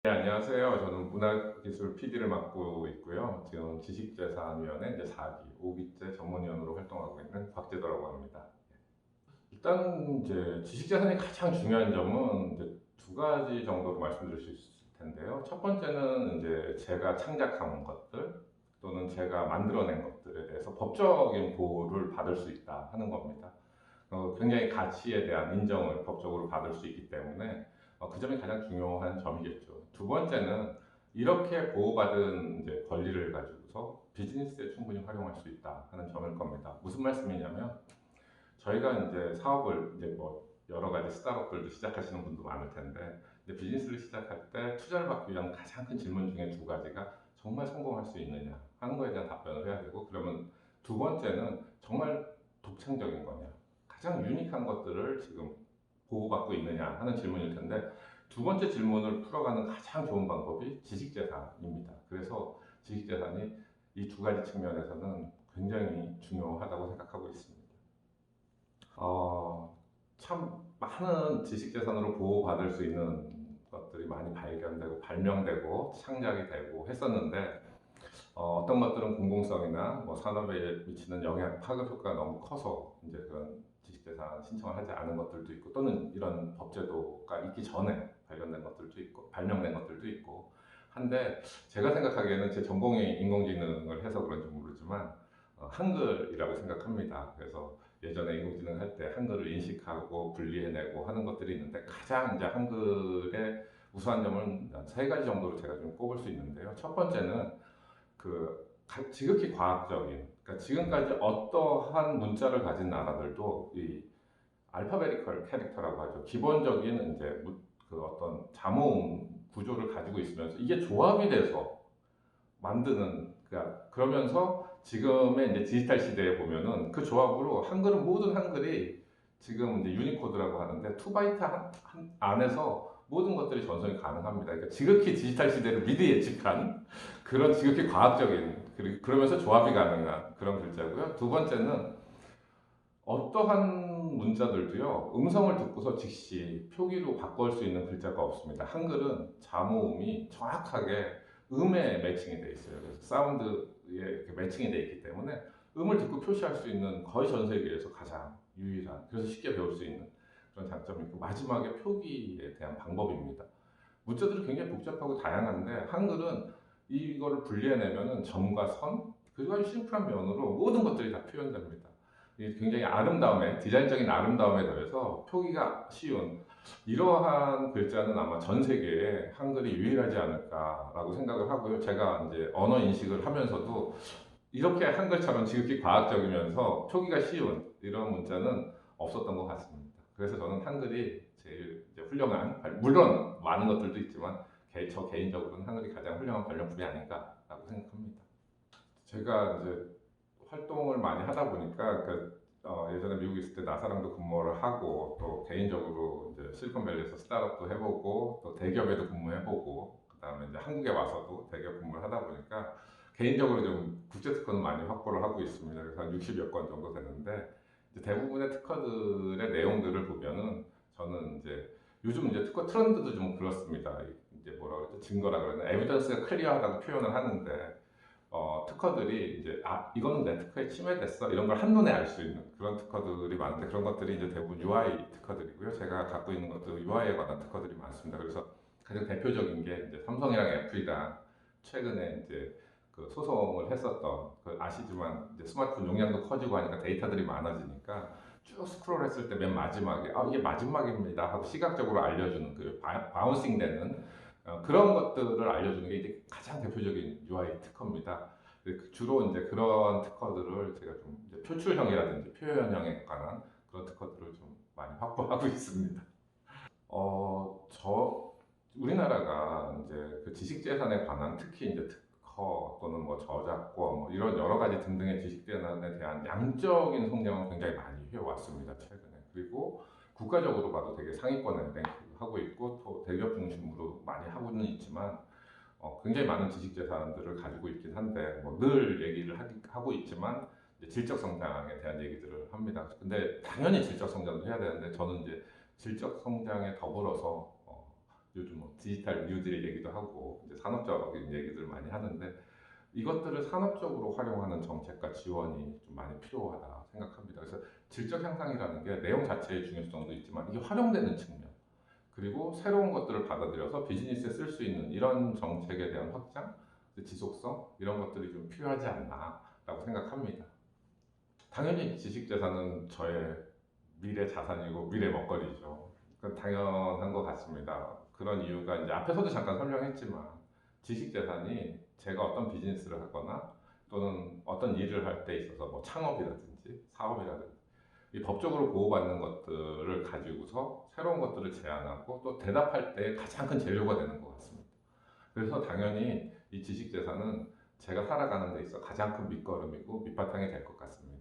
네, 안녕하세요. 저는 문화기술 PD를 맡고 있고요. 지금 지식재산위원회 이제 4기, 5기째 전문위원으로 활동하고 있는 곽재도라고 합니다. 일단 이제 지식재산의 가장 중요한 점은 이제 두 가지 정도로 말씀드릴 수 있을 텐데요. 첫 번째는 이제 제가 창작한 것들 또는 제가 만들어낸 것들에 대해서 법적인 보호를 받을 수 있다 하는 겁니다. 굉장히 가치에 대한 인정을 법적으로 받을 수 있기 때문에 그 점이 가장 중요한 점이겠죠. 두 번째는 이렇게 보호받은 이제 권리를 가지고서 비즈니스에 충분히 활용할 수 있다 하는 점일 겁니다. 무슨 말씀이냐면 저희가 이제 사업을 이제 뭐 여러 가지 스타트업들도 시작하시는 분도 많을 텐데 이제 비즈니스를 시작할 때 투자를 받기 위한 가장 큰 질문 중에 두 가지가 정말 성공할 수 있느냐 하는 거에 대한 답변을 해야 되고, 그러면 두 번째는 정말 독창적인 거냐, 가장 유니크한 것들을 지금 보호받고 있느냐 하는 질문일 텐데, 두 번째 질문을 풀어가는 가장 좋은 방법이 지식재산입니다. 그래서 지식재산이 이 두 가지 측면에서는 굉장히 중요하다고 생각하고 있습니다. 참 많은 지식재산으로 보호받을 수 있는 것들이 많이 발견되고 발명되고 창작이 되고 했었는데, 어떤 것들은 공공성이나 뭐 산업에 미치는 영향, 파급 효과가 너무 커서 이제 그런 지식재산 신청을 하지 않은 것들도 있고, 또는 이런 법제도가 있기 전에 발견된 것들도 있고 발명된 것들도 있고 한데, 제가 생각하기에는 제 전공이 인공지능을 해서 그런지 모르지만 한글이라고 생각합니다. 그래서 예전에 인공지능 할 때 한글을 인식하고 분리해내고 하는 것들이 있는데, 가장 이제 한글의 우수한 점은 세 가지 정도로 제가 좀 꼽을 수 있는데요. 첫 번째는 지극히 과학적인, 그러니까 지금까지 어떠한 문자를 가진 나라들도 이 알파베티컬 캐릭터라고 하죠. 기본적인 이제 그 어떤 자모음 구조를 가지고 있으면서 이게 조합이 돼서 만드는, 그러니까 그러면서 지금의 이제 디지털 시대에 보면은 그 조합으로 한글은, 모든 한글이 지금 이제 유니코드라고 하는데 2바이트 안에서 모든 것들이 전송이 가능합니다. 그러니까 지극히 디지털 시대를 미리 예측한 그런 지극히 과학적인, 그리고 그러면서 조합이 가능한 그런 글자고요. 두 번째는 어떠한 문자들도요, 음성을 듣고서 즉시 표기로 바꿀 수 있는 글자가 없습니다. 한글은 자모음이 정확하게 음에 매칭이 되어 있어요. 그래서 사운드에 이렇게 매칭이 되어 있기 때문에 음을 듣고 표시할 수 있는 거의 전 세계에서 가장 유일한, 그래서 쉽게 배울 수 있는 그런 장점이 있고, 마지막에 표기에 대한 방법입니다. 문자들이 굉장히 복잡하고 다양한데 한글은 이거를 분리해내면은 점과 선, 그리고 아주 심플한 면으로 모든 것들이 다 표현됩니다. 굉장히 아름다움에, 디자인적인 아름다움에 더해서 표기가 쉬운 이러한 글자는 아마 전 세계에 한글이 유일하지 않을까라고 생각을 하고요. 제가 이제 언어 인식을 하면서도 이렇게 한글처럼 지극히 과학적이면서 표기가 쉬운 이런 문자는 없었던 것 같습니다. 그래서 저는 한글이 제일 이제 훌륭한, 물론 많은 것들도 있지만 저 개인적으로는 한글이 가장 훌륭한 발명품이 아닌가라고 생각합니다. 제가 이제 활동을 많이 하다 보니까 예전에 미국에 있을 때 나사랑도 근무를 하고, 또 개인적으로 이제 실리콘밸리에서 스타트업도 해보고, 또 대기업에도 근무해보고, 그다음에 이제 한국에 와서도 대기업 근무를 하다 보니까 개인적으로 좀 국제 특허는 많이 확보를 하고 있습니다. 그래서 한 60여 건 정도 되는데, 이제 대부분의 특허들의 내용들을 보면은 저는 이제 요즘 이제 특허 트렌드도 좀 그렇습니다. 이제 뭐라 그러죠? 증거라 그러나 에비던스가 클리어하다고 표현을 하는데, 특허들이 이제 이거는 내 특허에 침해됐어 이런 걸 한눈에 알 수 있는 그런 특허들이 많은데, 그런 것들이 이제 대부분 UI 특허들이고요. 제가 갖고 있는 것도 UI에 관한 특허들이 많습니다. 그래서 가장 대표적인 게 이제 삼성이랑 애플이랑 최근에 이제 그 소송을 했었던, 아시지만 이제 스마트폰 용량도 커지고 하니까 데이터들이 많아지니까 쭉 스크롤했을 때 맨 마지막에 이게 마지막입니다 하고 시각적으로 알려주는 그 바운싱 되는 그런 것들을 알려주는 게 이제 가장 대표적인 UI 특허입니다. 주로 이제 그런 특허들을 제가 좀 이제 표출형이라든지 표현형에 관한 그런 특허들을 좀 많이 확보하고 있습니다. 저 우리나라가 이제 그 지식재산에 관한, 특히 이제 특허 또는 뭐 저작권 뭐 이런 여러 가지 등등의 지식재산에 대한 양적인 성장을 굉장히 많이 해왔습니다, 최근에. 그리고 국가적으로 봐도 되게 상위권에 랭크하고 있고, 또 대기업 중심으로 많이 하고는 있지만 굉장히 많은 지식재산들을 가지고 있긴 한데, 뭐 늘 얘기를 하고 있지만 이제 질적 성장에 대한 얘기들을 합니다. 근데 당연히 질적 성장도 해야 되는데, 저는 이제 질적 성장에 더불어서 요즘 뭐 디지털 뉴딜 얘기도 하고 이제 산업적인 얘기들 많이 하는데 이것들을 산업적으로 활용하는 정책과 지원이 좀 많이 필요하다 생각합니다. 그래서 질적 향상이라는 게 내용 자체의 중요성도 있지만 이게 활용되는 측면 그리고 새로운 것들을 받아들여서 비즈니스에 쓸 수 있는 이런 정책에 대한 확장, 지속성 이런 것들이 좀 필요하지 않나라고 생각합니다. 당연히 지식재산은 저의 미래 자산이고 미래 먹거리죠. 그건 당연한 것 같습니다. 그런 이유가 이제 앞에서도 잠깐 설명했지만 지식재산이 제가 어떤 비즈니스를 하거나 또는 어떤 일을 할 때 있어서 뭐 창업이라든지 사업이라든지 이 법적으로 보호받는 것들을 가지고서 새로운 것들을 제안하고 또 대답할 때 가장 큰 재료가 되는 것 같습니다. 그래서 당연히 이 지식재산은 제가 살아가는 데 있어 가장 큰 밑거름이고 밑바탕이 될 것 같습니다.